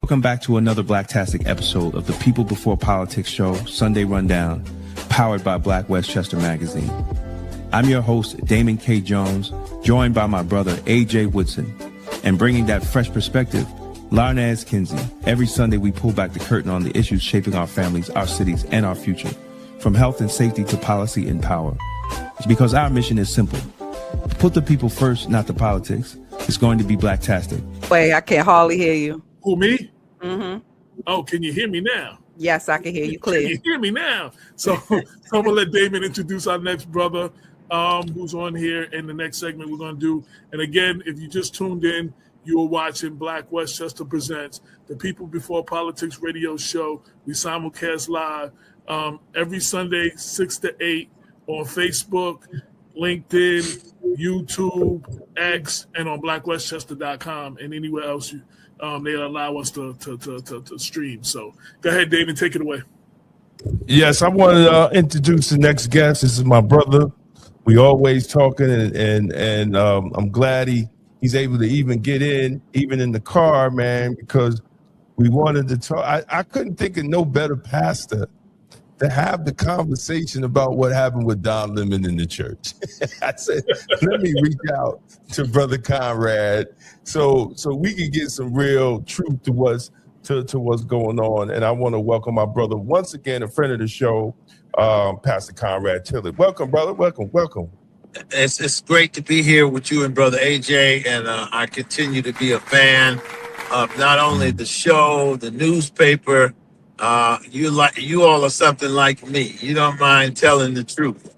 Welcome back to another Blacktastic episode of the People Before Politics show, Sunday Rundown, powered by Black Westchester Magazine. I'm your host, Damon K. Jones, joined by my brother, A.J. Woodson, and bringing that fresh perspective, Larnaz Kinsey. Every Sunday, we pull back the curtain on the issues shaping our families, our cities, and our future, from health and safety to policy and power. It's because our mission is simple. Put the people first, not the politics. It's going to be Blacktastic. Wait, I can hardly hear you. Who, me? Mm-hmm. Oh, can you hear me now? Yes, I can hear you clear. Can you hear me now? So I'm going to let Damon introduce our next brother who's on here in the next segment we're going to do. And again, if you just tuned in, you are watching Black Westchester Presents, the People Before Politics radio show. We simulcast live every Sunday, 6 to 8 on Facebook, LinkedIn, YouTube, X, and on blackwestchester.com and anywhere else they allow us to stream. So go ahead, David, take it away. Yes, I want to introduce the next guest. This is my brother. We always talking, and I'm glad he's able to even get in, even in the car, man, because we wanted to talk. I couldn't think of no better pastor to have the conversation about what happened with Don Lemon in the church. I said, let me reach out to Brother Conrad so we can get some real truth to what's going on. And I want to welcome my brother once again, a friend of the show, Pastor Conrad Tillard. Welcome, brother. Welcome. It's great to be here with you and Brother AJ, and I continue to be a fan of not only the show, the newspaper. You all are something like me. You don't mind telling the truth.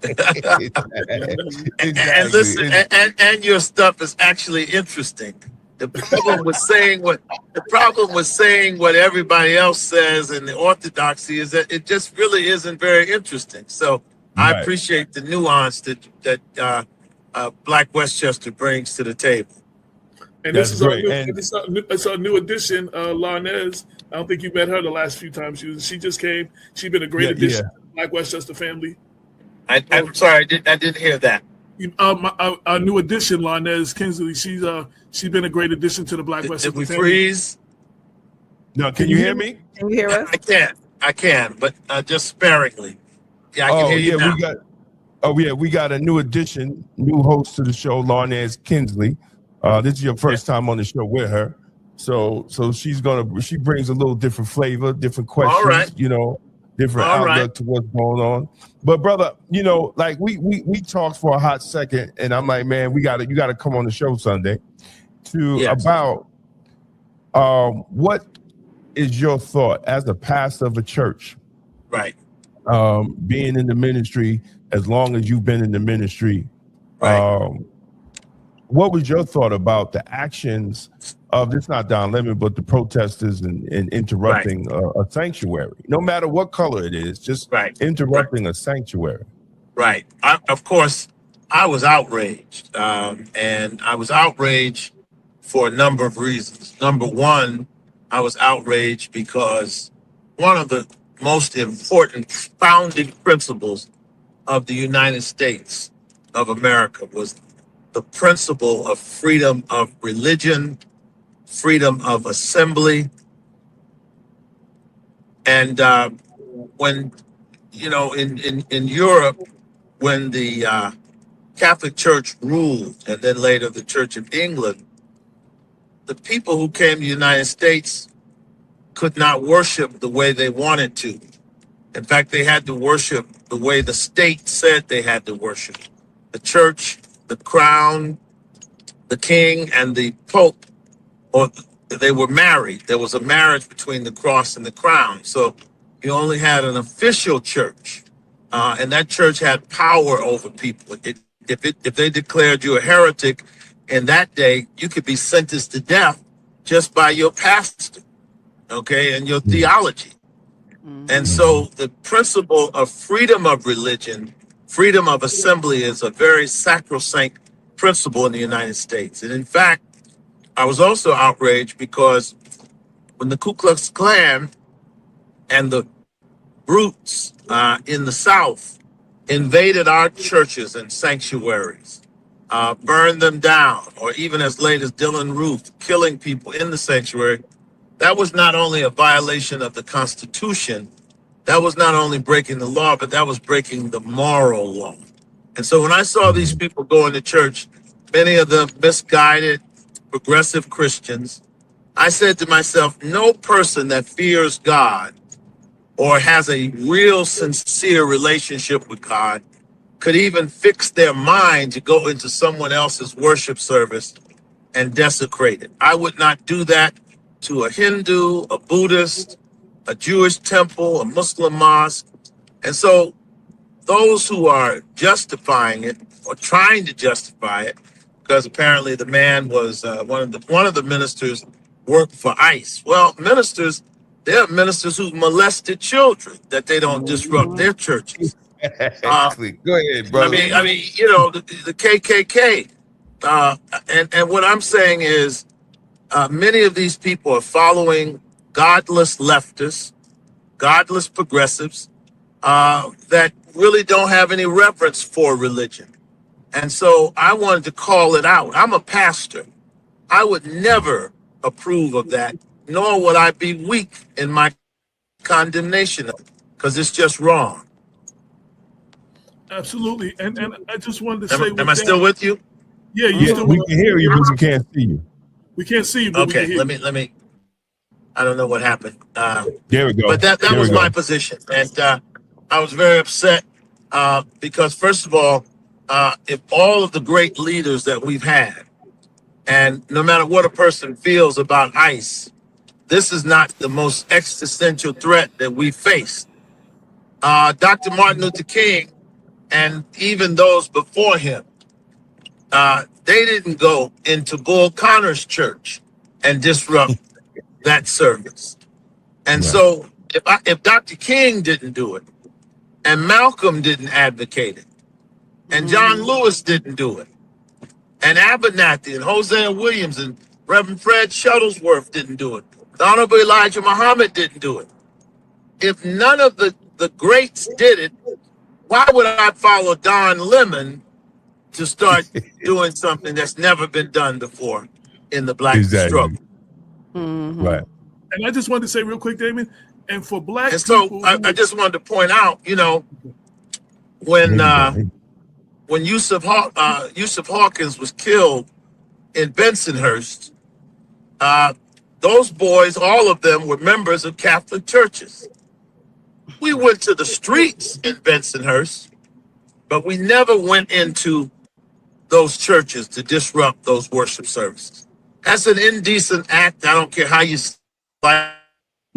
And listen, and your stuff is actually interesting. The problem with saying what everybody else says and the orthodoxy is that it just really isn't very interesting. So I appreciate the nuance that Black Westchester brings to the table. And this is it's our new addition, Larnaz. I don't think you met her the last few times. She just came. She's been a great addition to the Black Westchester family. I'm sorry, I didn't hear that. Our new addition, Larnaz Kinsley. She's been a great addition to the Black Westchester family. Did we freeze? No, can you hear me? Can you hear us? I can, but just sparingly. Yeah, I can hear you now. We got a new addition, new host to the show, Larnaz Kinsley. This is your first time on the show with her. So she brings a little different flavor, different questions, different outlook to what's going on. But brother, like we talked for a hot second, and I'm like, man, you gotta come on the show Sunday about what is your thought as a pastor of a church, right? Being in the ministry as long as you've been in the ministry, right? What was your thought about the actions of this, not Don Lemon, but the protesters and interrupting a sanctuary, no matter what color it is, just interrupting a sanctuary? Right. Of course, I was outraged, and I was outraged for a number of reasons. Number one, I was outraged because one of the most important founding principles of the United States of America was the principle of freedom of religion, freedom of assembly. And when, in Europe, when the Catholic Church ruled, and then later the Church of England, the people who came to the United States could not worship the way they wanted to. In fact, they had to worship the way the state said they had to worship. The church, the crown, the king, and the pope, or they were married. There was a marriage between the cross and the crown. So you only had an official church, and that church had power over people. If they declared you a heretic in that day, you could be sentenced to death just by your pastor, and your theology. And so the principle of freedom of religion, freedom of assembly is a very sacrosanct principle in the United States. And in fact, I was also outraged because when the Ku Klux Klan and the Brutes in the South invaded our churches and sanctuaries, burned them down, or even as late as Dylan Roof, killing people in the sanctuary, that was not only a violation of the Constitution, that was not only breaking the law, but that was breaking the moral law. And so when I saw these people going to church, many of them misguided, progressive Christians, I said to myself, no person that fears God or has a real sincere relationship with God could even fix their mind to go into someone else's worship service and desecrate it. I would not do that to a Hindu, a Buddhist, a Jewish temple, a Muslim mosque. And so those who are justifying it or trying to justify it, because apparently the man was one of the ministers worked for ICE. Well, ministers, there are ministers who molested children that they don't disrupt their churches. Go ahead, brother. I mean, you know, the KKK. And what I'm saying is, many of these people are following godless leftists, godless progressives that really don't have any reverence for religion. And so I wanted to call it out. I'm a pastor. I would never approve of that, nor would I be weak in my condemnation of it, because it's just wrong. Absolutely. And I just wanted to say, am I still with you? Yeah, you Yeah, still we with can hear you, but we can't see you. We can't see you, but we can Okay, hear let me. I don't know what happened. There we go. But that There was we go. my position, and I was very upset because, first of all, if all of the great leaders that we've had, and no matter what a person feels about ICE, this is not the most existential threat that we face. Dr. Martin Luther King and even those before him, they didn't go into Bull Connor's church and disrupt that service. And so if Dr. King didn't do it, and Malcolm didn't advocate it, and John Lewis didn't do it, and Abernathy and Hosea Williams and Reverend Fred Shuttlesworth didn't do it, the Honorable Elijah Muhammad didn't do it. If none of the greats did it, why would I follow Don Lemon to start doing something that's never been done before in the black struggle? Right. And I just wanted to say real quick, Damon, and for black And so people, I just wanted to point out, you know, when Yusuf Hawkins was killed in Bensonhurst, those boys, all of them were members of Catholic churches. We went to the streets in Bensonhurst, but we never went into those churches to disrupt those worship services. That's an indecent act. I don't care how you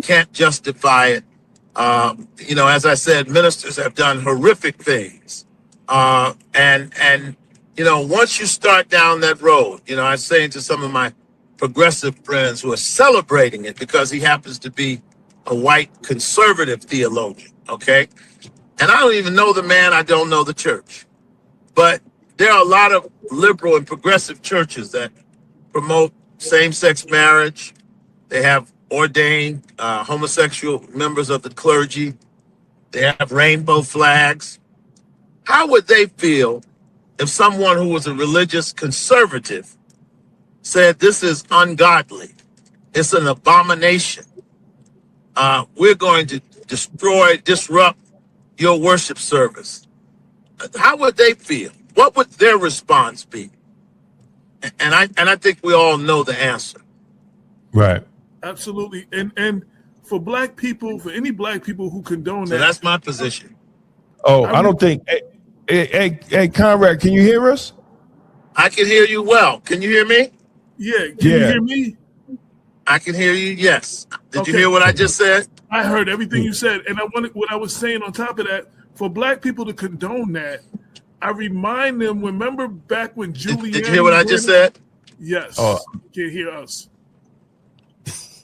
can't justify it. You know, as I said, ministers have done horrific things. And you know, once you start down that road, you know, I was saying to some of my progressive friends who are celebrating it because he happens to be a white conservative theologian, okay? And I don't even know the man, I don't know the church. But there are a lot of liberal and progressive churches that promote same-sex marriage. They have ordained homosexual members of the clergy. They have rainbow flags. How would they feel if someone who was a religious conservative said this is ungodly, it's an abomination, we're going to disrupt your worship service? How would they feel? What would their response be? And I think we all know the answer. Right. absolutely. And for black people, for any black people who condone So that, that's my position. Oh, I don't think. Hey, Conrad, can you hear us? I can hear you well. Can you hear me? yeah, can you hear me? I can hear you, yes. Did you Okay. hear what I just said? I heard everything you said, and I wanted what I was saying on top of that. For black people to condone that, I remind them. Remember back when Julianne? Did you hear what I just said? Yes. Oh. You can't hear us.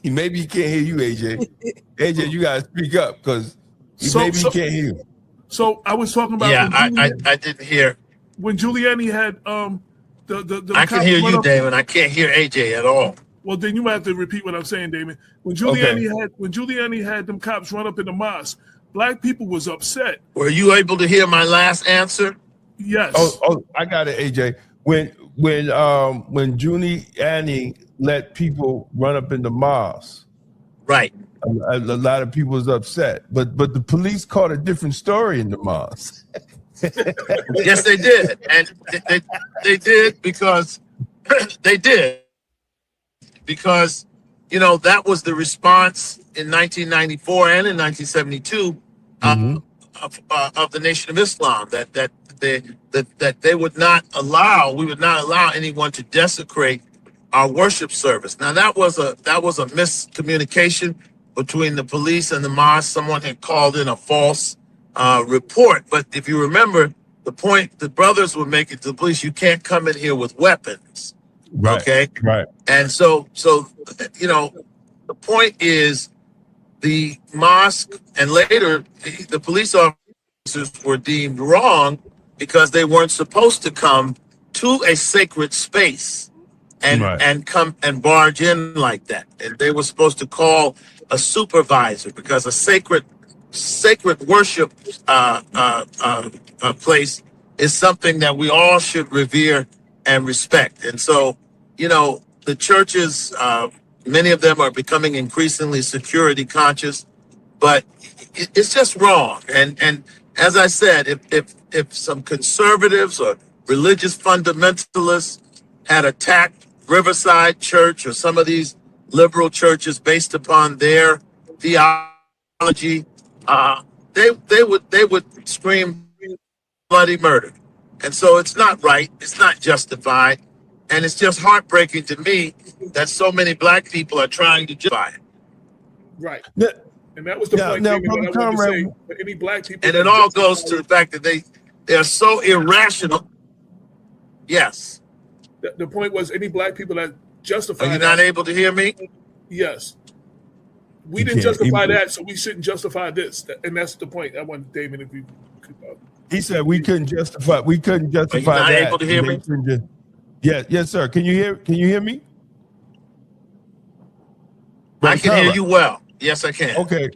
Maybe he can't hear you, AJ. AJ, you gotta speak up because maybe he can't hear you. So I was talking about. Yeah, when I didn't hear. when Giuliani had the I can cops hear run you, up- Damon. I can't hear AJ at all. Well, then you might have to repeat what I'm saying, Damon. When Giuliani had them cops run up in the mosque, black people was upset. Were you able to hear my last answer? Yes. Oh, I got it, AJ. When Giuliani let people run up in the mosque, Right. A lot of people was upset, but the police caught a different story in the mosque. Yes, they did, and they did because they did because that was the response in 1994 and in 1972 of the Nation of Islam that they would not allow. We would not allow anyone to desecrate our worship service. Now that was a miscommunication between the police and the mosque. Someone had called in a false report, but if you remember, the point the brothers were making to the police: you can't come in here with weapons. Right. Okay. Right. And so the point is the mosque and later the police officers were deemed wrong because they weren't supposed to come to a sacred space and come and barge in like that. And they were supposed to call a supervisor because a sacred worship place is something that we all should revere and respect. And so, the churches, many of them are becoming increasingly security conscious, but it's just wrong. And as I said, if some conservatives or religious fundamentalists had attacked Riverside Church or some of these liberal churches based upon their theology, they would scream bloody murder. And so it's not right. It's not justified. And it's just heartbreaking to me that so many black people are trying to justify it. Right. Now, And that was the point, David, Brother what I wanted Conrad, to say. For any black people, And it all goes to the fact that they are so irrational. Yes. The point was any black people that justify Are you that, not able to hear me? yes. We You didn't can't justify even- that, so we shouldn't justify this. And that's the point. I want David if you could. He said we couldn't justify. We couldn't justify not that. able to hear me? Yes, sir. Can you hear me? I can hear you well. Yes, I can. Okay.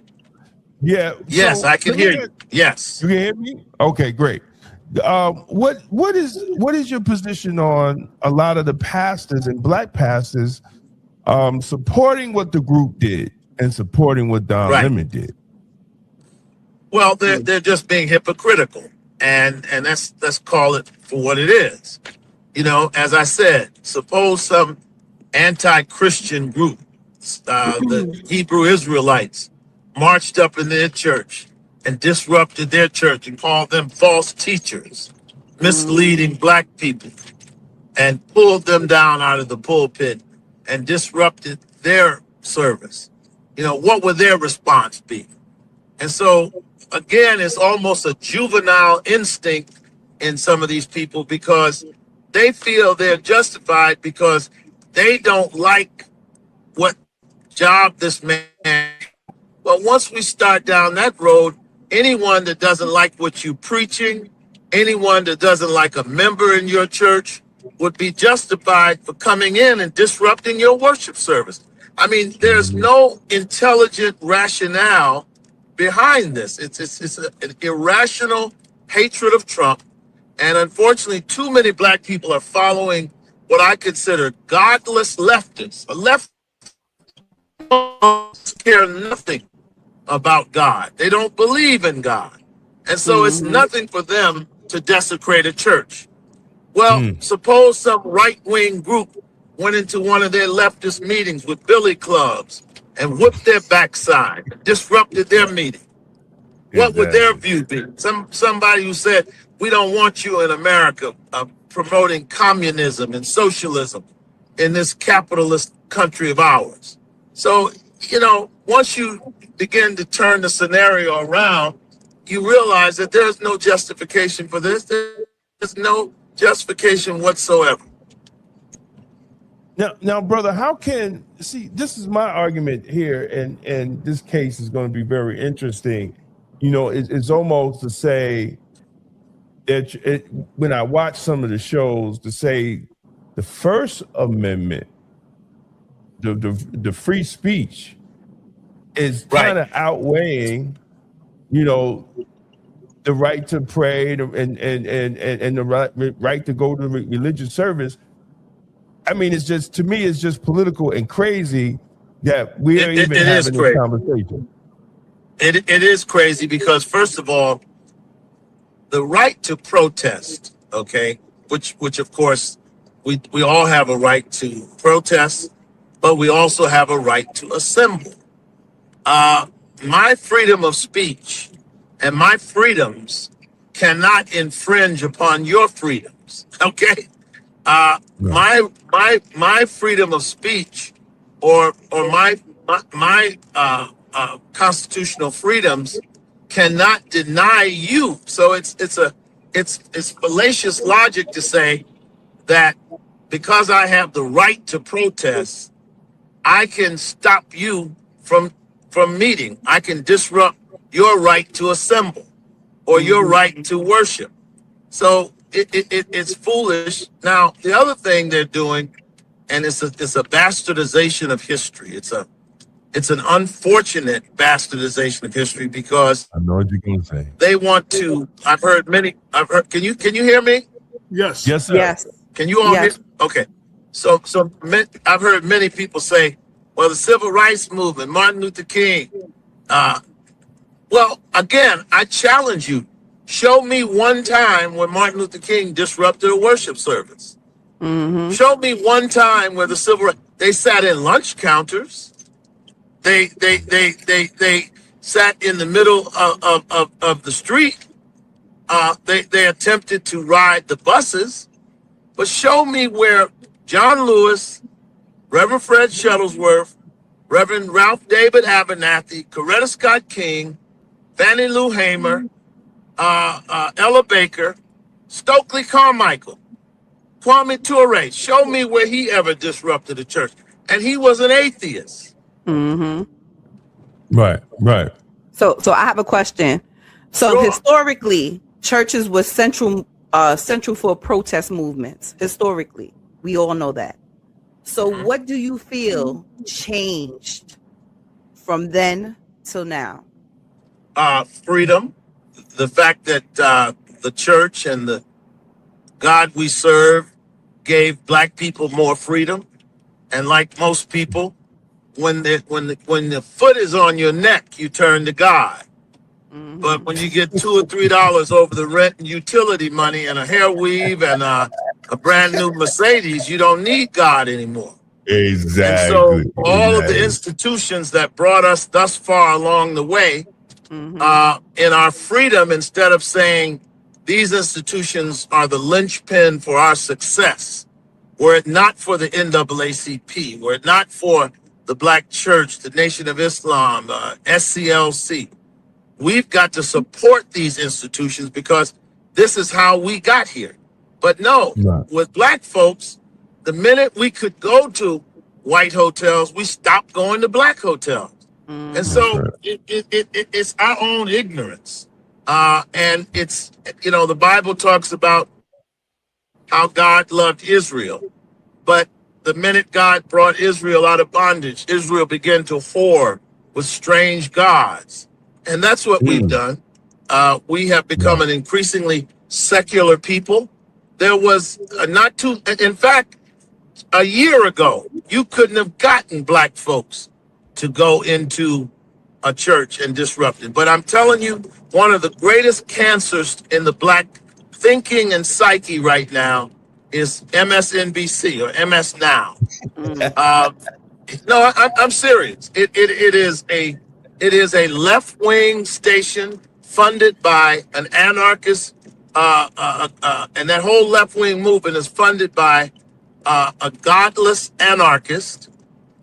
Yeah. Yes, so I can hear you. Yes. You can hear me? Okay, great. What is your position on a lot of the pastors and black pastors supporting what the group did and supporting what Don Right. Lemon did? Well, they're just being hypocritical, and let's call it for what it is. As I said, suppose some anti-Christian group, the Hebrew Israelites, marched up in their church and disrupted their church and called them false teachers, misleading black people, and pulled them down out of the pulpit and disrupted their service. What would their response be? And so, again, it's almost a juvenile instinct in some of these people because they feel they're justified because they don't like what job this man has. But once we start down that road, anyone that doesn't like what you're preaching, anyone that doesn't like a member in your church would be justified for coming in and disrupting your worship service. I mean, there's no intelligent rationale behind this. It's an irrational hatred of Trump. And unfortunately, too many black people are following what I consider godless leftists. A left care nothing about God. They don't believe in God. And so it's nothing for them to desecrate a church. Well, suppose some right-wing group went into one of their leftist meetings with billy clubs and whipped their backside, disrupted their meeting. What would their view be? Somebody who said, we don't want you in America promoting communism and socialism in this capitalist country of ours. So, once you begin to turn the scenario around, you realize that there's no justification for this. There's no justification whatsoever. Now, brother, this is my argument here, and this case is going to be very interesting. It's almost to say that when I watch some of the shows, to say the First Amendment, the free speech, is kind of outweighing, the right to pray and the right to go to religious service. I mean, to me, it's just political and crazy Yeah, we are even it is having this crazy. conversation. It is crazy because, first of all, the right to protest, okay, which of course we all have a right to protest, but we also have a right to assemble. My freedom of speech and my freedoms cannot infringe upon your freedoms. Okay, my freedom of speech or my constitutional freedoms cannot deny you. So it's fallacious logic to say that because I have the right to protest, I can stop you from meeting. I can disrupt your right to assemble or your right to worship. So it's foolish. Now, the other thing they're doing, and it's a bastardization of history. It's an unfortunate bastardization of history because I know what you're gonna say. they want to. I've heard. Can you hear me? Yes. Yes, sir. Yes. Can you all Yes. hear? Okay. So I've heard many people say, well, the civil rights movement, Martin Luther King. Well, again, I challenge you. Show me one time when Martin Luther King disrupted a worship service. Show me one time where the civil rights, they sat in lunch counters. They sat in the middle of the street. They attempted to ride the buses. But show me where John Lewis, Reverend Fred Shuttlesworth, Reverend Ralph David Abernathy, Coretta Scott King, Fannie Lou Hamer, Ella Baker, Stokely Carmichael, Kwame Ture. Show me where he ever disrupted a church. And he was an atheist. Right. So I have a question. So Sure. historically, churches were central for protest movements. Historically, we all know that. So what do you feel changed from then till now? Freedom, the fact that the church and the God we serve gave black people more freedom, and like most people, when the foot is on your neck, you turn to God. But when you get $2 or $3 over the rent and utility money and a hair weave and a brand new Mercedes, you don't need God anymore. Exactly. And so all of the institutions that brought us thus far along the way, in our freedom, instead of saying these institutions are the linchpin for our success, were it not for the NAACP, were it not for the Black Church, the Nation of Islam, SCLC, we've got to support these institutions because this is how we got here. But no, with black folks, the minute we could go to white hotels, we stopped going to black hotels. And so it's our own ignorance. And it's, the Bible talks about how God loved Israel. But the minute God brought Israel out of bondage, Israel began to whore with strange gods. And that's what we've done. We have become an increasingly secular people. There was in fact, a year ago, you couldn't have gotten black folks to go into a church and disrupt it. But I'm telling you, one of the greatest cancers in the black thinking and psyche right now is MSNBC or MS Now. No, I'm serious. It is a left-wing station funded by an anarchist, and that whole left-wing movement is funded by a godless anarchist.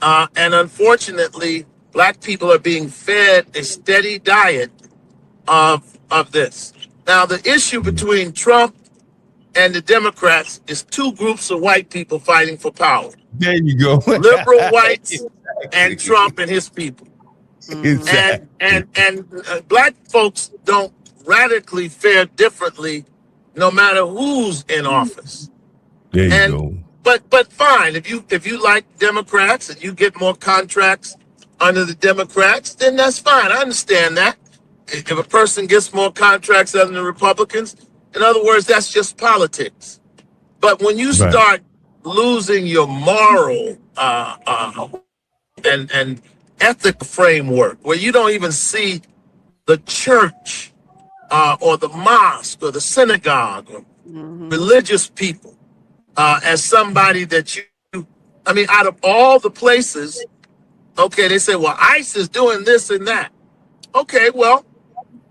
And unfortunately, black people are being fed a steady diet of this. Now, the issue between Trump and the Democrats is two groups of white people fighting for power. There you go. Liberal whites and Trump and his people. Exactly. And black folks don't radically fare differently no matter who's in office. There you go. But fine, if you like Democrats and you get more contracts under the Democrats, then that's fine. I understand that. If a person gets more contracts under the Republicans, in other words, that's just politics. But when you start losing your moral and ethic framework where you don't even see the church or the mosque or the synagogue or religious people as somebody that I mean, out of all the places, okay, they say, well, ICE is doing this and that. Okay, well,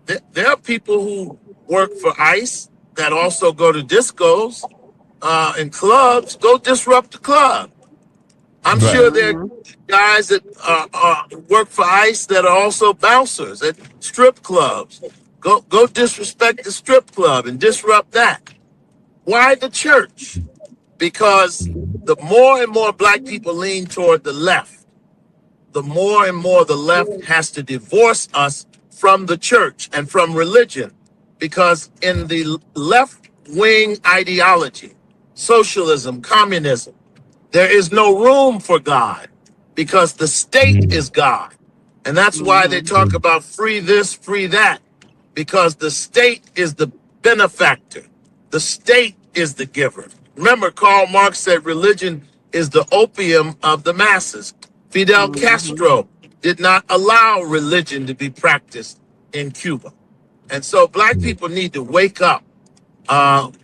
there are people who work for ICE that also go to discos and clubs. Go disrupt the club. I'm sure there are guys that work for ICE that are also bouncers at strip clubs. Go disrespect the strip club and disrupt that. Why the church? Because the more and more black people lean toward the left, the more and more the left has to divorce us from the church and from religion. Because in the left-wing ideology, socialism, communism, there is no room for God because the state is God. And that's why they talk about free this, free that, because the state is the benefactor. The state is the giver. Remember, Karl Marx said religion is the opium of the masses. Fidel Castro did not allow religion to be practiced in Cuba. And so black people need to wake up.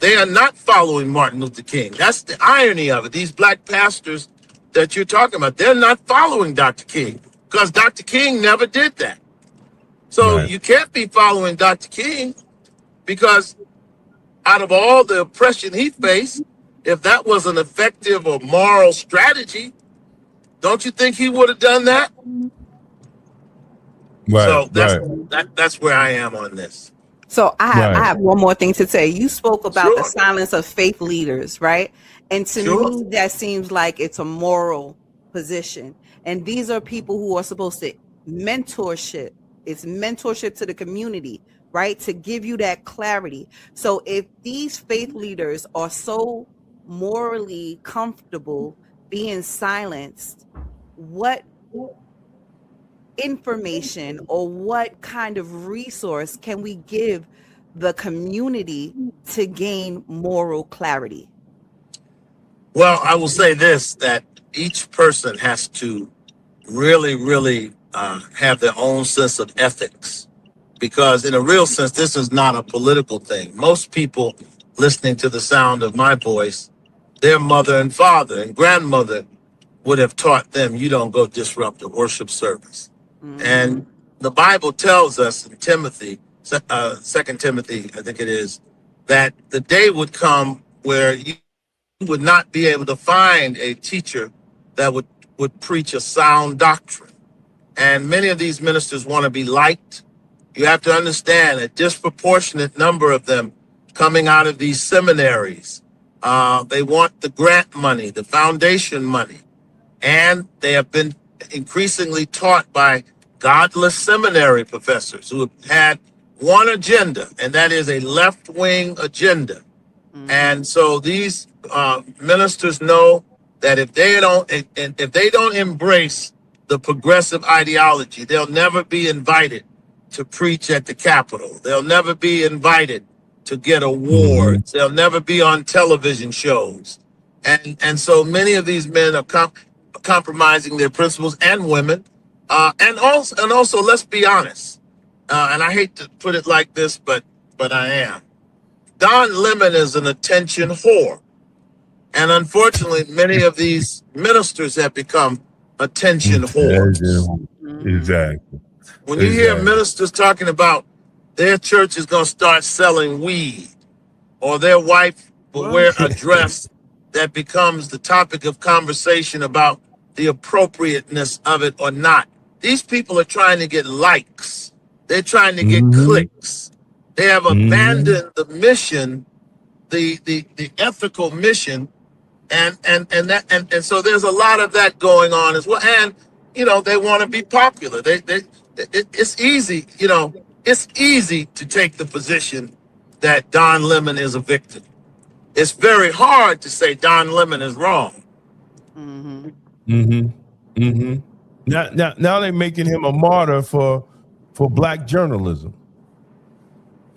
They are not following Martin Luther King. That's the irony of it. These black pastors that you're talking about, they're not following Dr. King because Dr. King never did that. So you can't be following Dr. King because out of all the oppression he faced, if that was an effective or moral strategy, don't you think he would have done that? So that's where I am on this. So I have one more thing to say. You spoke about the silence of faith leaders, right? And to me, that seems like it's a moral position. And these are people who are supposed to mentorship. It's mentorship to the community, right? To give you that clarity. So if these faith leaders are so morally comfortable being silenced, what information or what kind of resource can we give the community to gain moral clarity? Well, I will say this, that each person has to really have their own sense of ethics, because in a real sense, this is not a political thing. Most people listening to the sound of my voice, their mother and father and grandmother would have taught them, you don't go disrupt a worship service. And the Bible tells us in Timothy, 2 Timothy, I think it is, that the day would come where you would not be able to find a teacher that would preach a sound doctrine. And many of these ministers want to be liked. You have to understand a disproportionate number of them coming out of these seminaries. They want the grant money, the foundation money, and they have been increasingly taught by godless seminary professors who have had one agenda, and that is a left-wing agenda. And so these ministers know that if they don't embrace the progressive ideology, they'll never be invited to preach at the Capitol. They'll never be invited to get awards. They'll never be on television shows. And so many of these men are compromising their principles, and women. And also, let's be honest, and I hate to put it like this, but I am. Don Lemon is an attention whore. And unfortunately, many of these ministers have become attention whores. Exactly. When you hear ministers talking about their church is going to start selling weed, or their wife will wear a dress that becomes the topic of conversation about the appropriateness of it or not. These people are trying to get likes. They're trying to get clicks. They have abandoned the mission, the ethical mission, and so there's a lot of that going on as well. And they want to be popular. It's easy, it's easy to take the position that Don Lemon is a victim. It's very hard to say Don Lemon is wrong. Now they're making him a martyr for black journalism.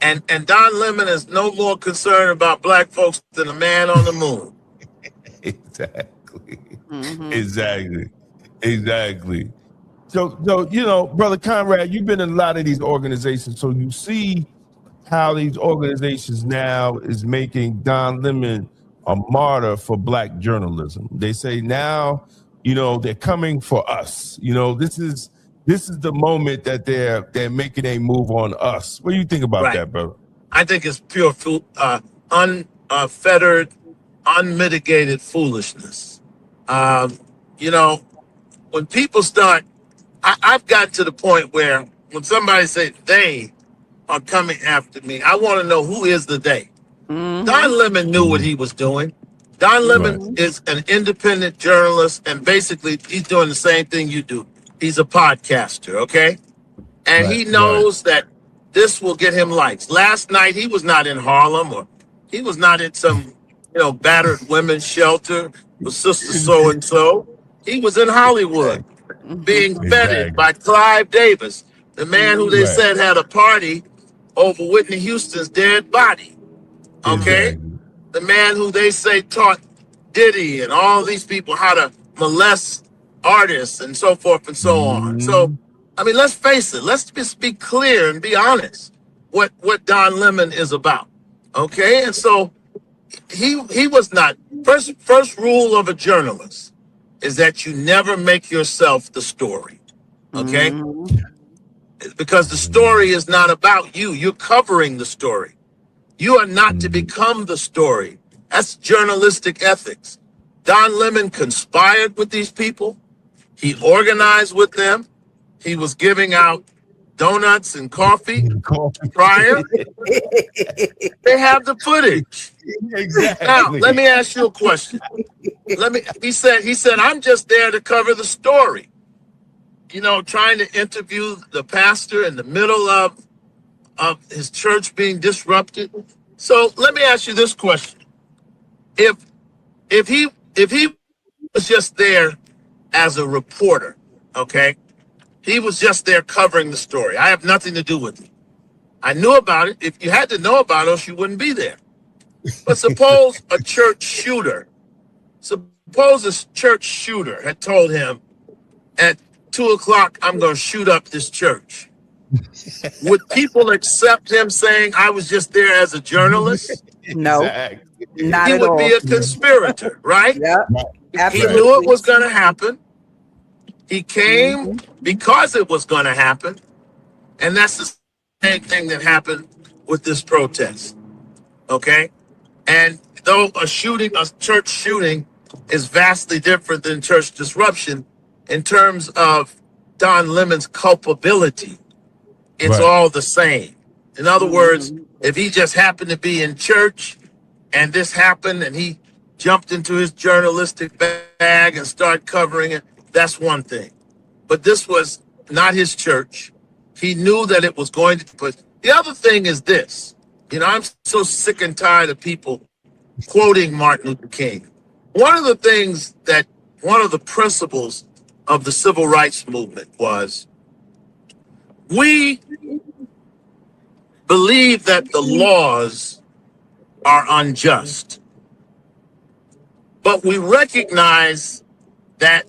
And Don Lemon is no more concerned about black folks than a man on the moon. Exactly. Exactly. So, Brother Conrad, you've been in a lot of these organizations, so you see how these organizations now is making Don Lemon a martyr for Black journalism. They say now, they're coming for us. This is the moment that they're making a move on us. What do you think about that, brother? I think it's pure unfettered, unmitigated foolishness. When people start, I've got to the point where when somebody say they are coming after me, I want to know who is the they. Don Lemon knew what he was doing. Don Lemon is an independent journalist, and basically he's doing the same thing you do. He's a podcaster, okay? And he knows that this will get him likes. Last night, he was not in Harlem, or he was not in some, battered women's shelter with Sister So-and-so. He was in Hollywood being feted by Clive Davis, the man who they said had a party over Whitney Houston's dead body. Okay? The man who they say taught Diddy and all these people how to molest artists and so forth and so on. So, let's face it. Let's just be clear and be honest what Don Lemon is about. Okay? And so he was not. First rule of a journalist is that you never make yourself the story. Okay? Because the story is not about you. You're covering the story. You are not to become the story. That's journalistic ethics. Don Lemon conspired with these people. He organized with them. He was giving out donuts and coffee prior. They have the footage. Exactly. Now, let me ask you a question. He said, I'm just there to cover the story. Trying to interview the pastor in the middle of his church being disrupted. So let me ask you this question. If he was just there as a reporter, okay? He was just there covering the story. I have nothing to do with it. I knew about it. If you had to know about it, else you wouldn't be there. But suppose a church shooter had told him at 2:00, I'm going to shoot up this church. Would people accept him saying, I was just there as a journalist? No, not He at would all. be a conspirator, right? Yeah, He absolutely. knew it was going to happen. He came because it was going to happen. And that's the same thing that happened with this protest. Okay? And though a church shooting is vastly different than church disruption in terms of Don Lemon's culpability, it's all the same. In other words, if he just happened to be in church and this happened and he jumped into his journalistic bag and started covering it, that's one thing. But this was not his church. He knew that it was going to put. The other thing is this. I'm so sick and tired of people quoting Martin Luther King. One of the principles of the civil rights movement was we believe that the laws are unjust, but we recognize that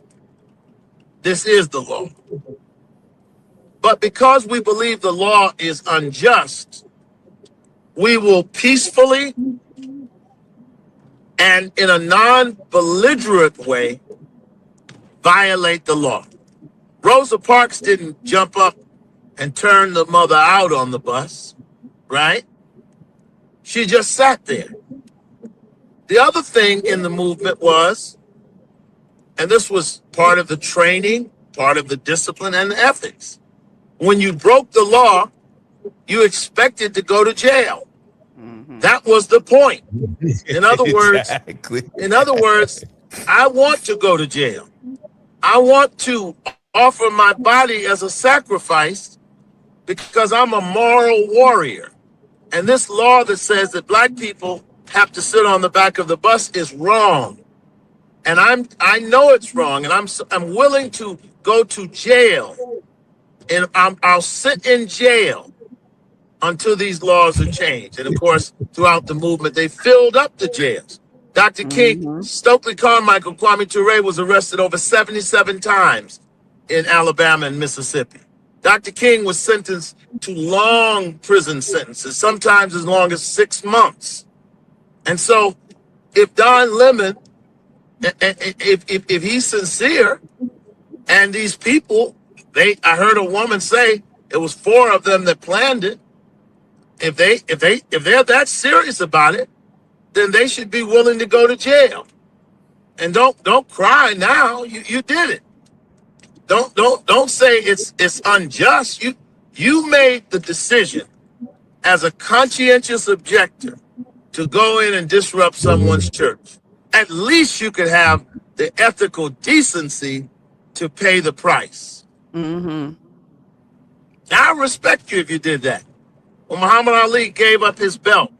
this is the law. But because we believe the law is unjust, we will peacefully and in a non-belligerent way violate the law. Rosa Parks didn't jump up and turn the mother out on the bus, right? She just sat there. The other thing in the movement was, and this was part of the training, part of the discipline and the ethics. When you broke the law, you expected to go to jail. That was the point. In other words, I want to go to jail. I want to offer my body as a sacrifice because I'm a moral warrior. And this law that says that black people have to sit on the back of the bus is wrong. And I know it's wrong, and I'm willing to go to jail. And I'll sit in jail until these laws are changed. And of course, throughout the movement, they filled up the jails. Dr. King, Stokely Carmichael, Kwame Ture was arrested over 77 times in Alabama and Mississippi. Dr. King was sentenced to long prison sentences, sometimes as long as 6 months. And so if Don Lemon, if he's sincere, and these people, I heard a woman say it was 4 of them that planned it. If they're that serious about it, then they should be willing to go to jail. And don't cry now. You did it. Don't say it's unjust. You made the decision as a conscientious objector to go in and disrupt someone's church. At least you could have the ethical decency to pay the price. Mm-hmm. I respect you if you did that. When Muhammad Ali gave up his belt,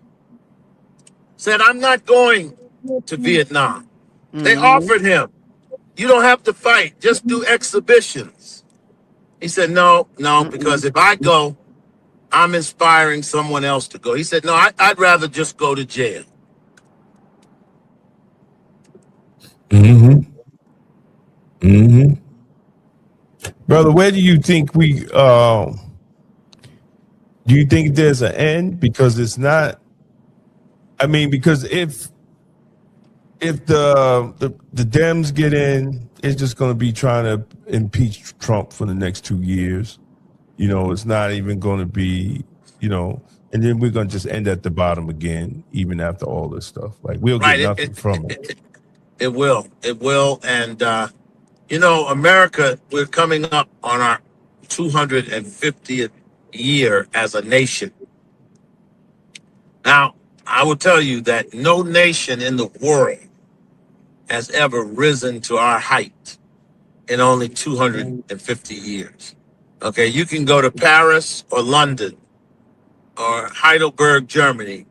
said, I'm not going to Vietnam. They offered him, you don't have to fight, just do exhibitions. He said, no, because if I go, I'm inspiring someone else to go. He said, no, I'd rather just go to jail. Brother, where do you think do you think there's an end? Because it's not, because if the Dems get in, it's just going to be trying to impeach Trump for the next 2 years. It's not even going to be, and then we're going to just end at the bottom again, even after all this stuff. Like, we'll get nothing from it. It will. And, America, we're coming up on our 250th year as a nation. Now, I will tell you that no nation in the world has ever risen to our height in only 250 years. Okay, you can go to Paris or London or Heidelberg, Germany,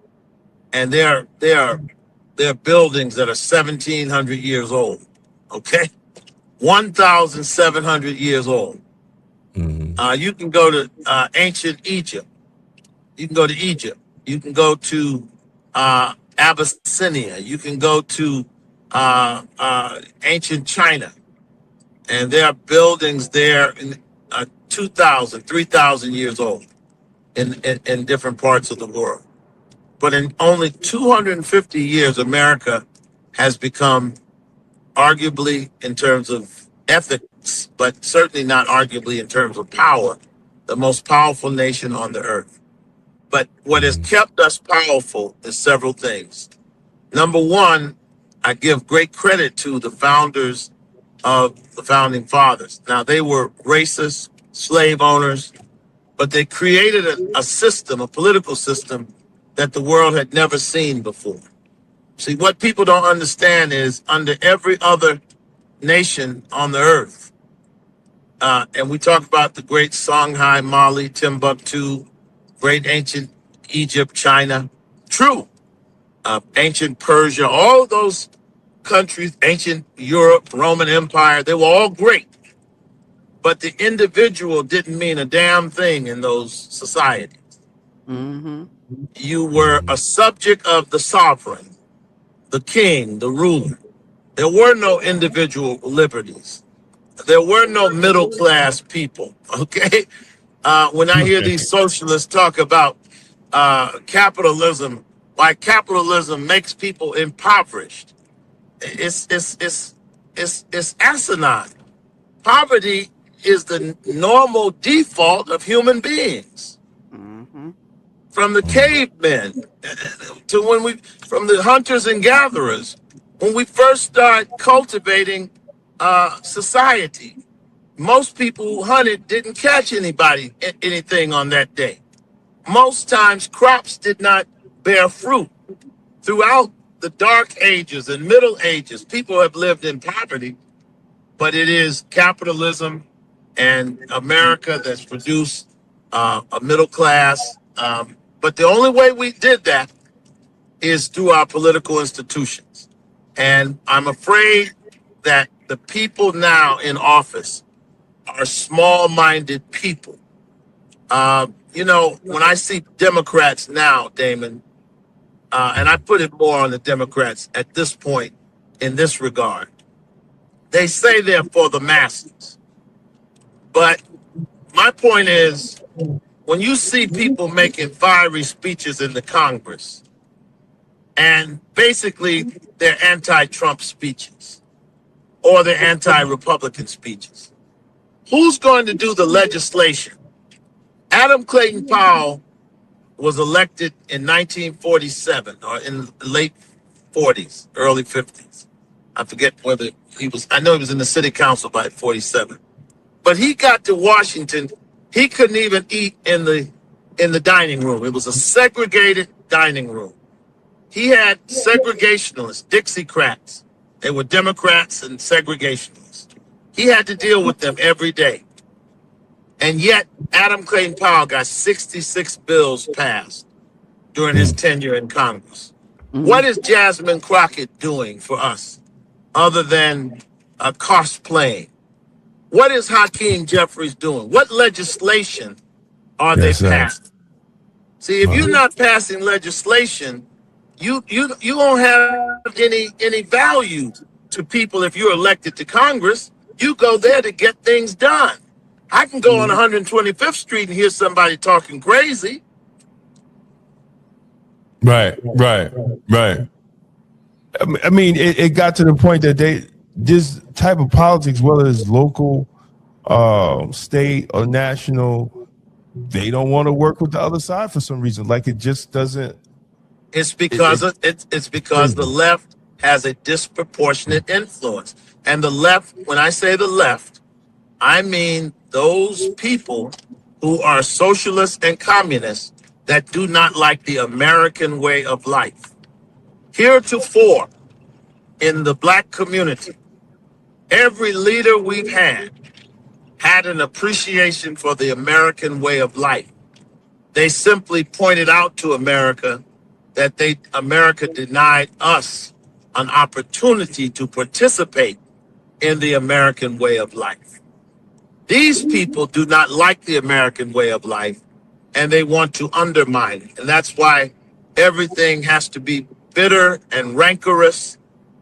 and there are buildings that are 1,700 years old. Okay, 1,700 years old. You can go to ancient Egypt. You can go to Egypt. You can go to Abyssinia. You can go to ancient China. And there are buildings there in 2,000, 3,000 years old in different parts of the world. But in only 250 years, America has become, arguably in terms of ethics, but certainly not arguably in terms of power, the most powerful nation on the earth. But what has kept us powerful is several things. Number one, I give great credit to the founders of the founding fathers. Now, they were racist, slave owners, but they created a system, a political system that the world had never seen before. See, what people don't understand is under every other nation on the earth, and we talk about the great Songhai, Mali, Timbuktu, great ancient Egypt, China, true, ancient Persia, all those countries, ancient Europe, Roman Empire, they were all great. But the individual didn't mean a damn thing in those societies. You were a subject of the sovereign, the king, the ruler. There were no individual liberties. There were no middle class people, okay? When I hear these socialists talk about capitalism, why capitalism makes people impoverished, it's asinine. Poverty is the normal default of human beings. From the cavemen to from the hunters and gatherers, when we first start cultivating society, most people who hunted didn't catch anything on that day. Most times crops did not bear fruit. Throughout the Dark Ages and Middle Ages, people have lived in poverty, but it is capitalism and America that's produced a middle class. But the only way we did that is through our political institutions. And I'm afraid that the people now in office are small-minded people. When I see Democrats now, Damon, and I put it more on the Democrats at this point in this regard. They say they're for the masses. But my point is, when you see people making fiery speeches in the Congress, and basically they're anti-Trump speeches, or they're anti-Republican speeches, who's going to do the legislation? Adam Clayton Powell was elected in 1947 or in the late 40s, early 50s. I forget whether he was, I know he was in the city council by 47. But he got to Washington, he couldn't even eat in the dining room. It was a segregated dining room. He had segregationists, Dixiecrats. They were Democrats and segregationists. He had to deal with them every day. And yet, Adam Clayton Powell got 66 bills passed during his tenure in Congress. What is Jasmine Crockett doing for us other than cosplaying? What is Hakeem Jeffries doing? What legislation are they passing? See, if you're not passing legislation, you won't have any value to people if you're elected to Congress. You go there to get things done. I can go on 125th Street and hear somebody talking crazy. Right. I mean, it got to the point that this type of politics, whether it's local, state, or national, they don't want to work with the other side for some reason. Like, it just doesn't. It's because the left has a disproportionate influence. And the left, when I say the left, I mean those people who are socialists and communists that do not like the American way of life. Heretofore, in the black community, every leader we've had an appreciation for the American way of life. They simply pointed out to America that America denied us an opportunity to participate in the American way of life. These people do not like the American way of life, and they want to undermine it. And that's why everything has to be bitter and rancorous.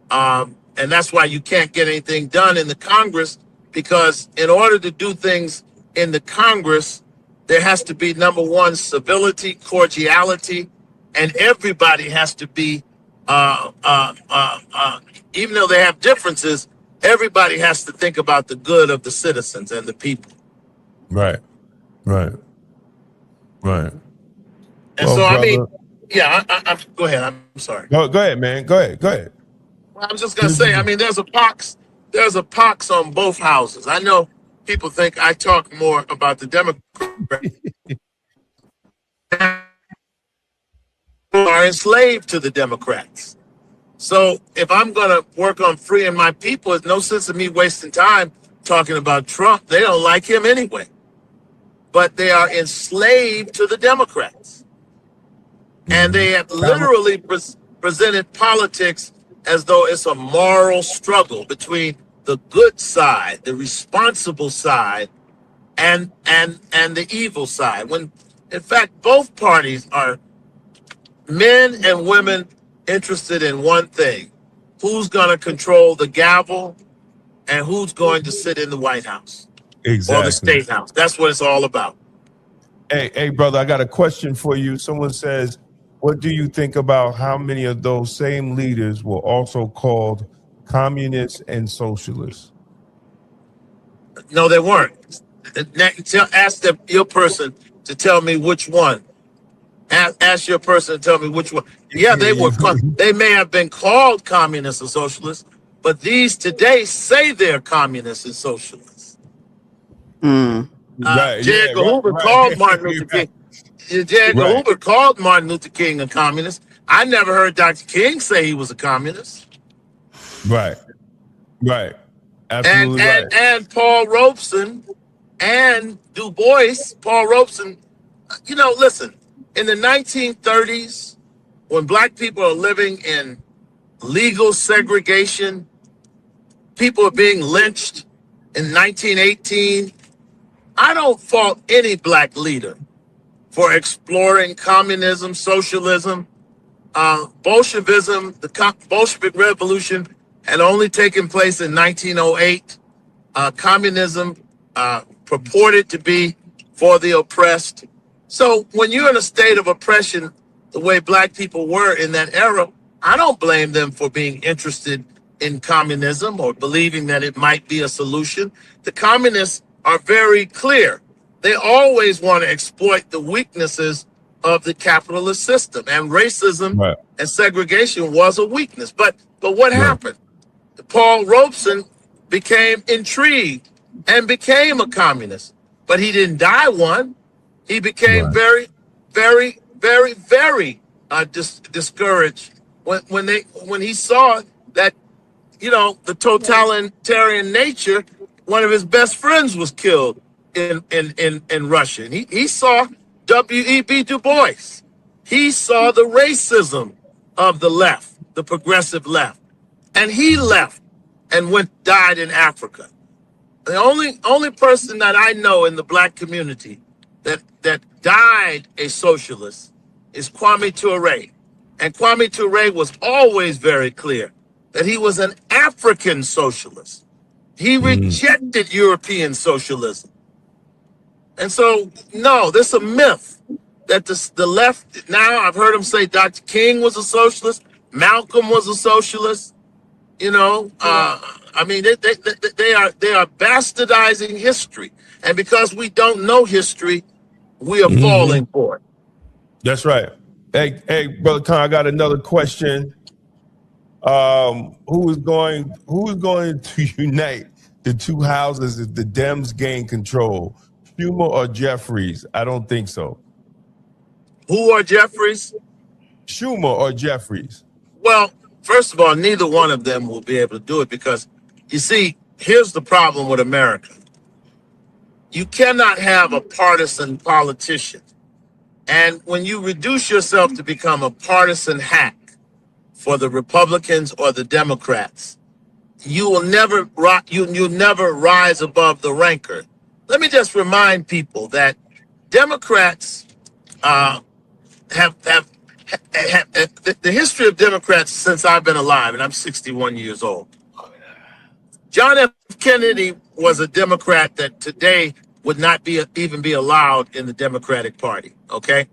And that's why you can't get anything done in the Congress, because in order to do things in the Congress, there has to be, number one, civility, cordiality, and everybody has to be, even though they have differences, everybody has to think about the good of the citizens and the people. Right. And well, so, brother, I mean, yeah, go ahead. I'm sorry. Go ahead, man. Go ahead. Well, I'm just going to say, I mean, there's a pox on both houses. I know people think I talk more about the Democrats. Are enslaved to the Democrats. So if I'm going to work on freeing my people, there's no sense of me wasting time talking about Trump. They don't like him anyway. But they are enslaved to the Democrats. And they have literally presented politics as though it's a moral struggle between the good side, the responsible side, and the evil side. When, in fact, both parties are men and women interested in one thing: who's going to control the gavel and who's going to sit in the White House or the State House. That's what it's all about. Hey, brother, I got a question for you. Someone says, what do you think about how many of those same leaders were also called communists and socialists? No, they weren't. Ask your person to tell me which one. Ask your person to tell me which one. Yeah, they were. They may have been called communists or socialists, but these today say they're communists and socialists. J. Edgar Hoover called Martin Luther King. J. Edgar Hoover called Martin Luther King a communist. I never heard Dr. King say he was a communist. Right. Absolutely right. And Paul Robeson and Du Bois. Paul Robeson. You know, listen. In the 1930s, when black people are living in legal segregation, people are being lynched in 1918, I don't fault any black leader for exploring communism, socialism, Bolshevism, the Bolshevik Revolution, had only taken place in 1908. Communism purported to be for the oppressed. So when you're in a state of oppression, the way black people were in that era, I don't blame them for being interested in communism or believing that it might be a solution. The communists are very clear. They always want to exploit the weaknesses of the capitalist system, and racism and segregation was a weakness. But what happened? Paul Robeson became intrigued and became a communist, but he didn't die one. He became very, very, very, very discouraged when he saw that, you know, the totalitarian nature. One of his best friends was killed in Russia. And he saw W.E.B. Du Bois. He saw the racism of the left, the progressive left, and he left and died in Africa. The only person that I know in the black community that died a socialist is Kwame Ture. And Kwame Ture was always very clear that he was an African socialist. He rejected European socialism. And so, no, this is a myth that the left, now I've heard him say Dr. King was a socialist, Malcolm was a socialist, you know, I mean, they are bastardizing history. And because we don't know history, we are falling for it. That's right. Hey, Brother Con, I got another question. Who is going to unite the two houses if the Dems gain control? Schumer or Jeffries? I don't think so. Who are Jeffries? Schumer or Jeffries? Well, first of all, neither one of them will be able to do it because, you see, here's the problem with America. You cannot have a partisan politician. And when you reduce yourself to become a partisan hack for the Republicans or the Democrats, you'll never rise above the rancor. Let me just remind people that Democrats have the history of Democrats since I've been alive, and I'm 61 years old. John F. Kennedy was a Democrat that today would not even be allowed in the Democratic Party, okay?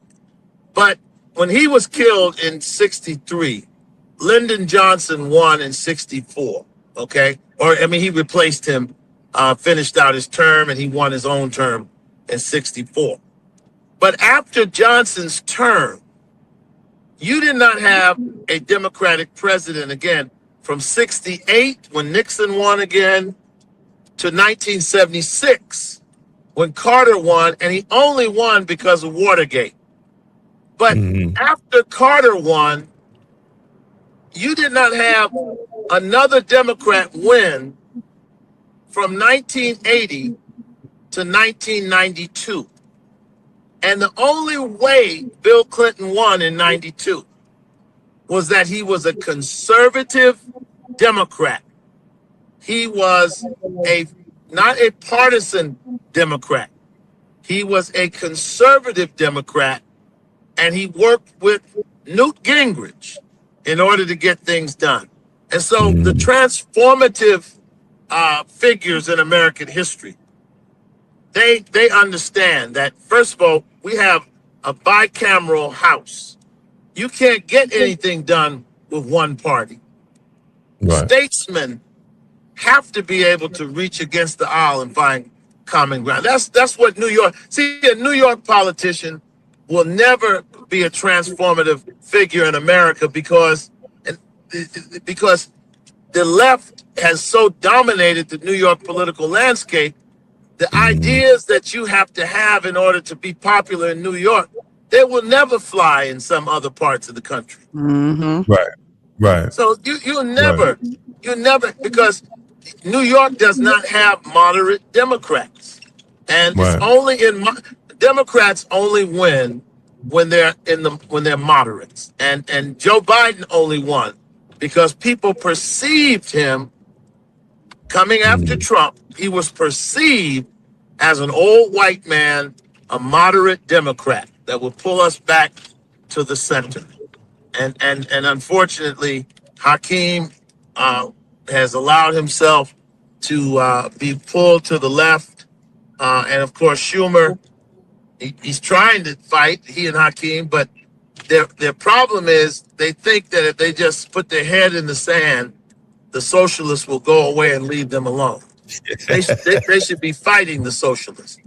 But when he was killed in 63, Lyndon Johnson won in 64, okay? He replaced him, finished out his term, and he won his own term in 64. But after Johnson's term, you did not have a Democratic president again from 68, when Nixon won again, to 1976, when Carter won, and he only won because of Watergate. But after Carter won, you did not have another Democrat win from 1980 to 1992. And the only way Bill Clinton won in 92 was that he was a conservative Democrat. He was not a partisan Democrat. He was a conservative Democrat, and he worked with Newt Gingrich in order to get things done. And so the transformative figures in American history, they understand that, first of all, we have a bicameral house. You can't get anything done with one party. Right. Statesmen have to be able to reach against the aisle and find common ground. That's what New York. See, a New York politician will never be a transformative figure in America because the left has so dominated the New York political landscape. The ideas that you have to have in order to be popular in New York, they will never fly in some other parts of the country. Right. So you'll never, because New York does not have moderate Democrats, and it's only Democrats only win when they're moderates, and Joe Biden only won because people perceived him coming after Trump. He was perceived as an old white man, a moderate Democrat that would pull us back to the center. and unfortunately, Hakeem has allowed himself to be pulled to the left, and of course Schumer, he's trying to fight, he and Hakeem, but their problem is they think that if they just put their head in the sand, the socialists will go away and leave them alone. They should be fighting the socialists.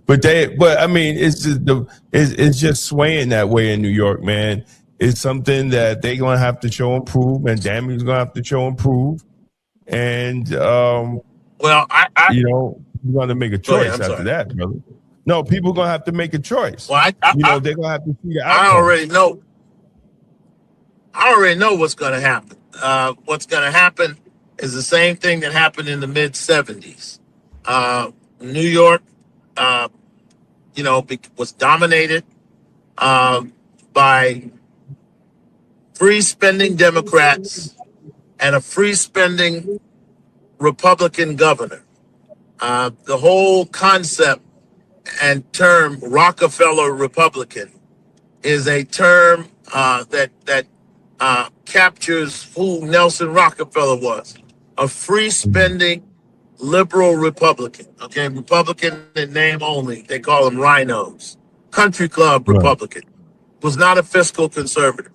But I mean, it's just swaying that way in New York, man. It's something that they're gonna have to show and prove, and Dammy's gonna have to show and prove. And well, you're gonna make a choice after that, brother. No, people are gonna have to make a choice. Well, they're gonna have to see the outcome. I already know what's gonna happen. What's gonna happen is the same thing that happened in the mid '70s. New York, was dominated by free spending Democrats and a free spending Republican governor. The whole concept and term Rockefeller Republican is a term that captures who Nelson Rockefeller was, a free spending liberal Republican. Okay, Republican in name only. They call them rhinos. Country club Republican. Was not a fiscal conservative.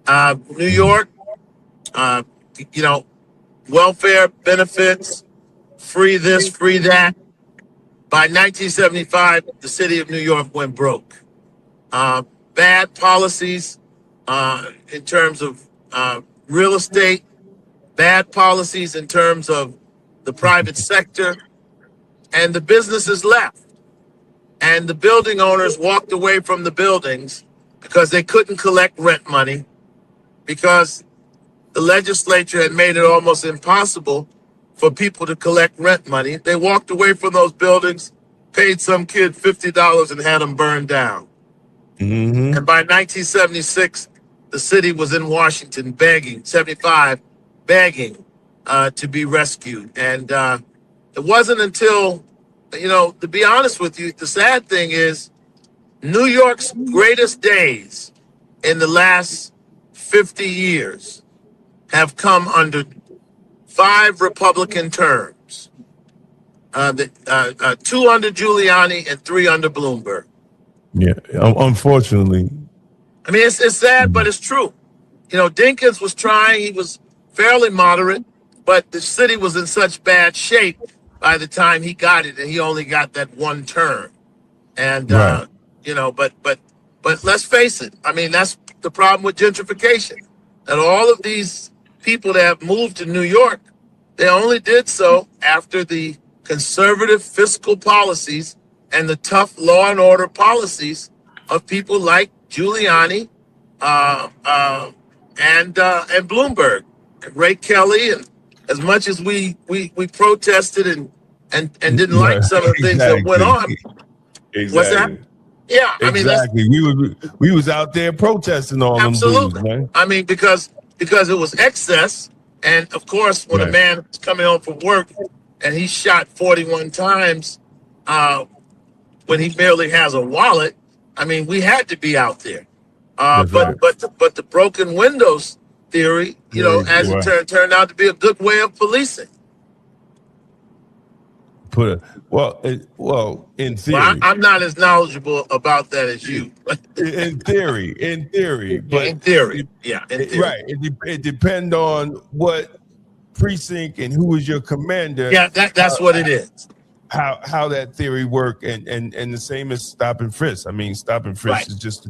New York, welfare benefits, free this, free that. By 1975, the city of New York went broke. Bad policies in terms of real estate, bad policies in terms of the private sector, and the businesses left. And the building owners walked away from the buildings because they couldn't collect rent money, because the legislature had made it almost impossible for people to collect rent money. They walked away from those buildings, paid some kid $50 and had them burned down. Mm-hmm. And by 1976, the city was in Washington begging, 75, begging to be rescued. And it wasn't until, to be honest with you, the sad thing is New York's greatest days in the last 50 years have come under 5 Republican terms, 2 under Giuliani and 3 under Bloomberg. Yeah, unfortunately. I mean, it's sad, but it's true. Dinkins was trying. He was fairly moderate, but the city was in such bad shape by the time he got it, and he only got that 1 term. And, right. But let's face it. I mean, that's the problem with gentrification, that all of these people that have moved to New York, they only did so after the conservative fiscal policies and the tough law and order policies of people like Giuliani and Bloomberg and Ray Kelly. And as much as we protested and didn't like some of the things that went on. Exactly. What's that? Yeah, I mean, exactly. We was out there protesting all them dudes, man. I mean, because it was excess, and of course, when a man is coming home from work and he's shot 41 times when he barely has a wallet, I mean, we had to be out there. But the broken windows theory, it turned out to be a good way of policing. In theory, well, I'm not as knowledgeable about that as you. in theory, but in theory. Right. It depends on what precinct and who is your commander. Yeah, that's what it is. How that theory work, and the same as stop and frisk. I mean, stop and frisk is just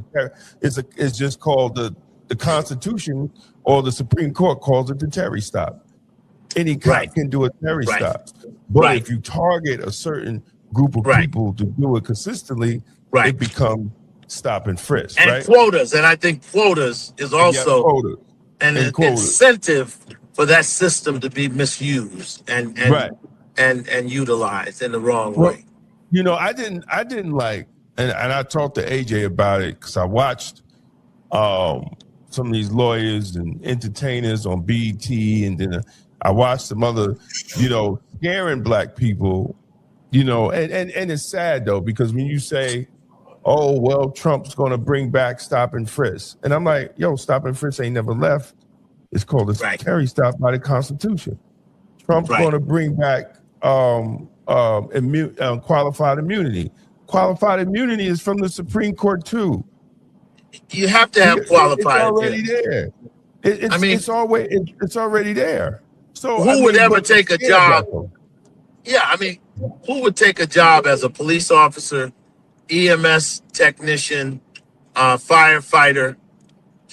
it's just called the Constitution, or the Supreme Court calls it the Terry stop. Any cop can do a Terry stop, but if you target a certain group of people to do it consistently, it becomes stop and frisk. And quotas, and I think quotas is also an incentive for that system to be misused and utilized in the wrong way. I didn't like, and I talked to AJ about it because I watched some of these lawyers and entertainers on BET, and then I watched some other, scaring black people, and it's sad though, because when you say, oh, well, Trump's going to bring back stop and frisk. And I'm like, yo, stop and frisk ain't never left. It's called a Terry stop by the Constitution. Trump's going to bring back qualified immunity. Qualified immunity is from the Supreme Court too. You have to have qualified. It's already there. It's already there. So who would ever take a job? Yeah, I mean, who would take a job as a police officer, EMS technician, firefighter?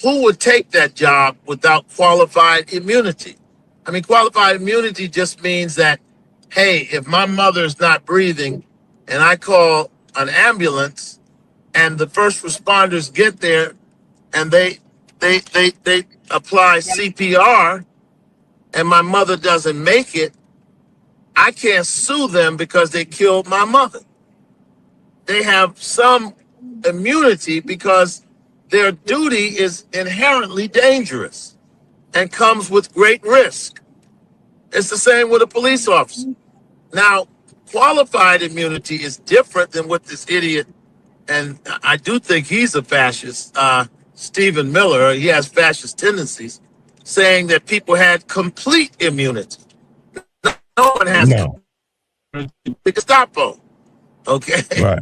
Who would take that job without qualified immunity? I mean, qualified immunity just means that, hey, if my mother's not breathing and I call an ambulance and the first responders get there and they apply CPR and my mother doesn't make it, I can't sue them because they killed my mother. They have some immunity because their duty is inherently dangerous and comes with great risk. It's the same with a police officer. Now, qualified immunity is different than what this idiot, and I do think he's a fascist, Stephen Miller, he has fascist tendencies, saying that people had complete immunity. No one has the Gestapo, okay? Right.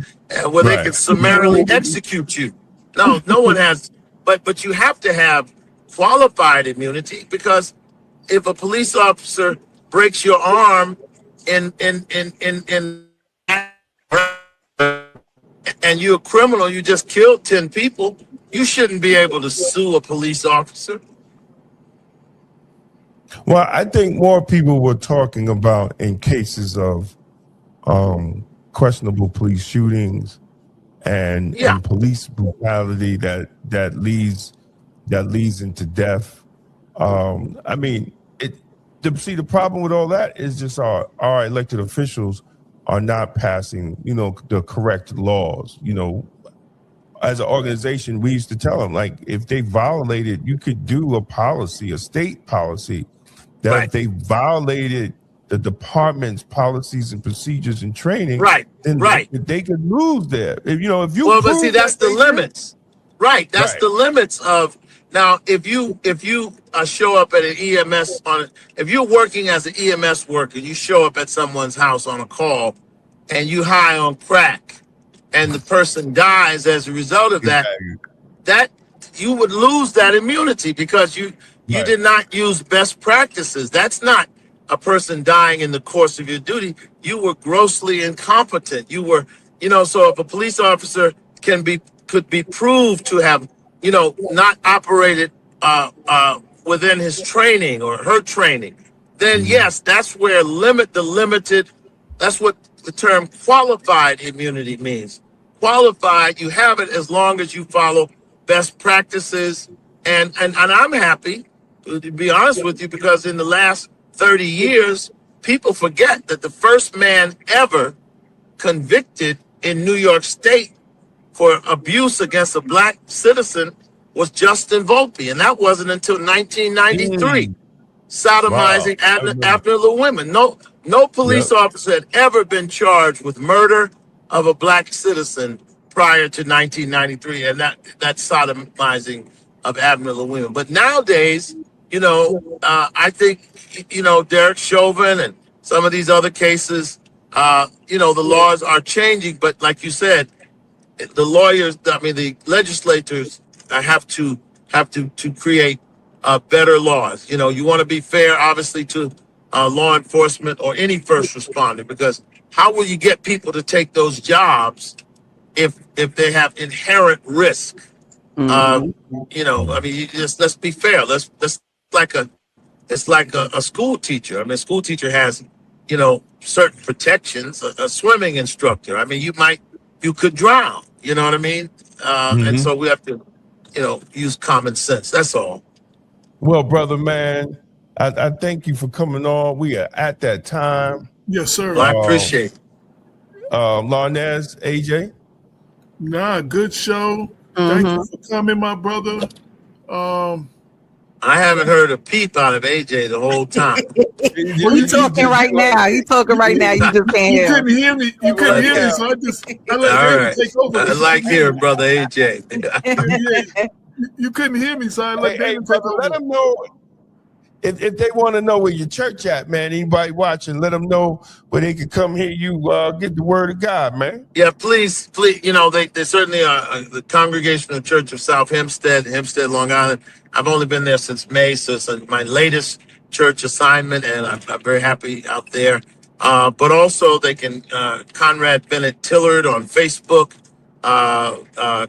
Where they can summarily execute you. No one has, but you have to have qualified immunity because if a police officer breaks your arm and you're a criminal, you just killed 10 people, you shouldn't be able to sue a police officer. Well, I think more people were talking about in cases of questionable police shootings and police brutality that leads into death. I mean, the problem with all that is just our elected officials are not passing, the correct laws. As an organization, we used to tell them, like, if they violated, you could do a state policy that if they violated the department's policies and procedures and training, then they could lose there. If you but see, that's the limits. That's the limits of. Now, if you show up at an EMS if you're working as an EMS worker, you show up at someone's house on a call, and you high on crack, and the person dies as a result of that, that you would lose that immunity because you did not use best practices. That's not a person dying in the course of your duty. You were grossly incompetent. You were, so if a police officer could be proved to have not operated within his training or her training, then yes, that's where that's what the term qualified immunity means. Qualified, you have it as long as you follow best practices. And I'm happy, to be honest with you, because in the last 30 years, people forget that the first man ever convicted in New York State for abuse against a black citizen was Justin Volpe, and that wasn't until 1993. Sodomizing Abner women. No police officer had ever been charged with murder of a black citizen prior to 1993, and that sodomizing of Abner women. But nowadays, I think Derek Chauvin and some of these other cases, the laws are changing. But like you said, the legislators have to create better laws. You want to be fair, obviously, to law enforcement or any first responder, because how will you get people to take those jobs if they have inherent risk? Let's be fair. It's like a school teacher. I mean, a school teacher has, certain protections. A swimming instructor. I mean, you could drown. You know what I mean? And so we have to, use common sense. That's all. Well, brother, man, I thank you for coming on. We are at that time. Yes, sir. Well, I appreciate it. Larnez, AJ? Good show. Thank you for coming, my brother. I haven't heard a peep out of AJ the whole time. He's talking right now. He's talking right now. You just can't You hear. couldn't hear me. You couldn't hear me, so I let All David right. take over. I like hearing brother AJ. Yeah, you couldn't hear me, so I let David take over. Let them know if they want to know where your church at, man. Anybody watching, let them know where they can come hear you get the word of God, man. Yeah, please. You know, they certainly are the Congregational Church of South Hempstead, Long Island. I've only been there since May, so it's my latest church assignment, and I'm very happy out there. But also, they can Conrad Tillard on Facebook,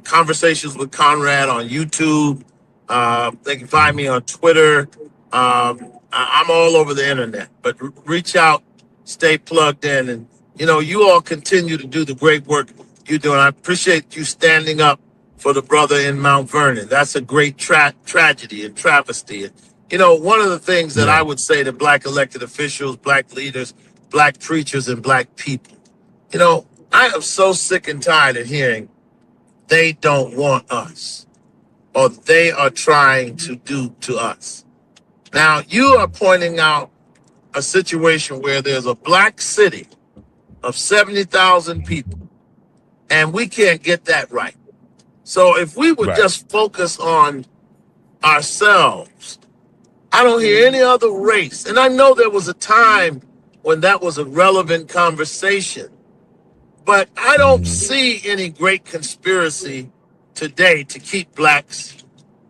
Conversations with Conrad on YouTube. They can find me on Twitter. I'm all over the internet, but reach out, stay plugged in, and you all continue to do the great work you do. And I appreciate you standing up for the brother in Mount Vernon. That's a great tragedy and travesty. And one of the things that I would say to Black elected officials, Black leaders, Black preachers, and Black people, I am so sick and tired of hearing they don't want us or they are trying to do to us. Now, you are pointing out a situation where there's a Black city of 70,000 people, and we can't get that right. So if we would just focus on ourselves, I don't hear any other race. And I know there was a time when that was a relevant conversation, but I don't see any great conspiracy today to keep Blacks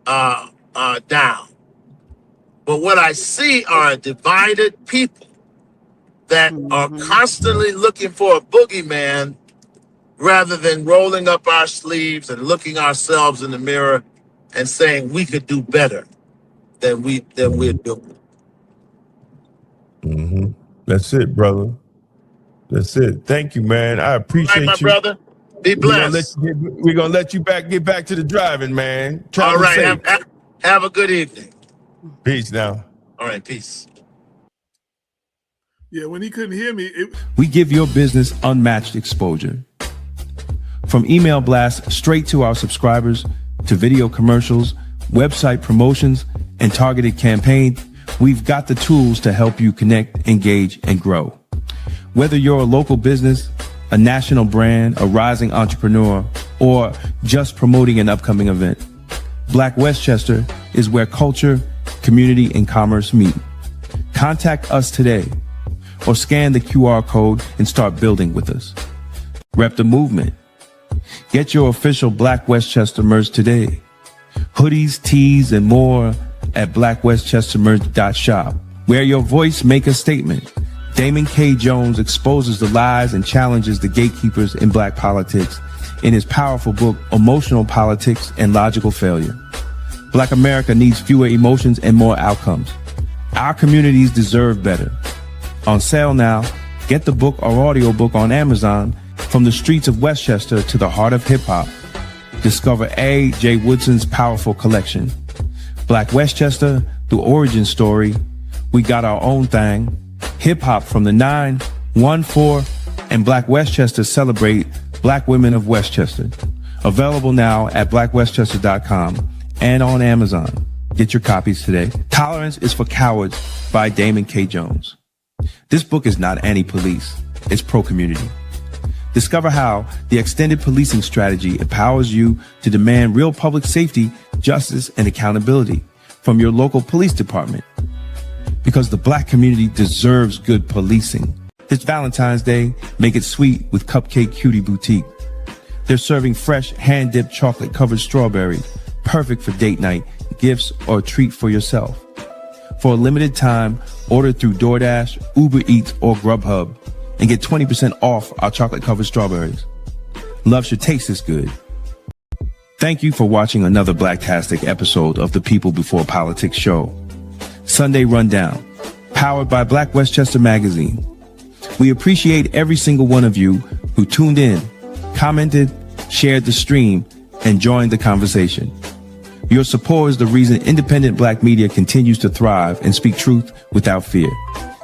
down. But what I see are a divided people that are constantly looking for a boogeyman rather than rolling up our sleeves and looking ourselves in the mirror and saying we could do better than we're doing. That's it, brother. That's it. Thank you, man. I appreciate All right, my you. brother. Be blessed. We're gonna let you get back to the driving, man. All right. Have a good evening. Peace now. All right, peace. Yeah, when he couldn't hear me, We give your business unmatched exposure. From email blasts straight to our subscribers, to video commercials, website promotions, and targeted campaigns, we've got the tools to help you connect, engage, and grow. Whether you're a local business, a national brand, a rising entrepreneur, or just promoting an upcoming event, Black Westchester is where culture, community, and commerce meet. Contact us today or scan the QR code and start building with us. Rep the movement. Get your official Black Westchester merch today. Hoodies, tees, and more at blackwestchestermerch.shop. Wear your voice, make a statement. Damon K. Jones exposes the lies and challenges the gatekeepers in Black politics in his powerful book, Promotional Politics and Logical Failure. Black America needs fewer emotions and more outcomes. Our communities deserve better. On sale now, get the book or audiobook on Amazon, From the Streets of Westchester to the Heart of Hip Hop. Discover A. J. Woodson's powerful collection. Black Westchester, the origin story. We got our own thing. Hip hop from the 9, 1, 4, and Black Westchester celebrate Black women of Westchester. Available now at blackwestchester.com and on Amazon. Get your copies today. Tolerance is for Cowards by Damon K. Jones. This book is not anti-police. It's pro-community. Discover how the extended policing strategy empowers you to demand real public safety, justice, and accountability from your local police department. Because the Black community deserves good policing. This Valentine's Day, make it sweet with Cupcake Cutie Boutique. They're serving fresh, hand-dipped chocolate-covered strawberries, perfect for date night, gifts, or a treat for yourself. For a limited time, order through DoorDash, Uber Eats, or Grubhub, and get 20% off our chocolate-covered strawberries. Love should taste this good. Thank you for watching another Blacktastic episode of the People Before Politics show. Sunday Rundown, powered by Black Westchester Magazine. We appreciate every single one of you who tuned in, commented, shared the stream, and joined the conversation. Your support is the reason independent Black media continues to thrive and speak truth without fear.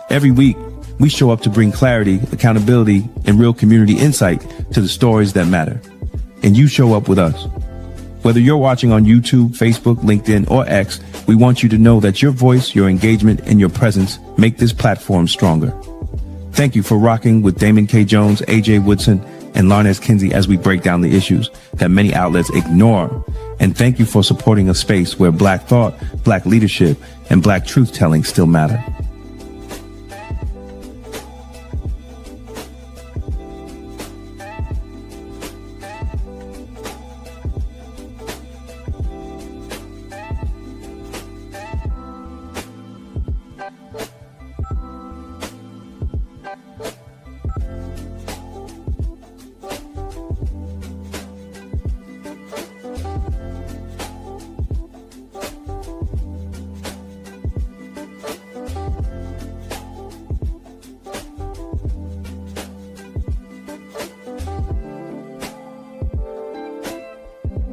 Every week, we show up to bring clarity, accountability, and real community insight to the stories that matter. And you show up with us. Whether you're watching on YouTube, Facebook, LinkedIn, or X, we want you to know that your voice, your engagement, and your presence make this platform stronger. Thank you for rocking with Damon K. Jones, AJ Woodson, and Larnez Kinsey as we break down the issues that many outlets ignore. And thank you for supporting a space where Black thought, Black leadership, and Black truth-telling still matter.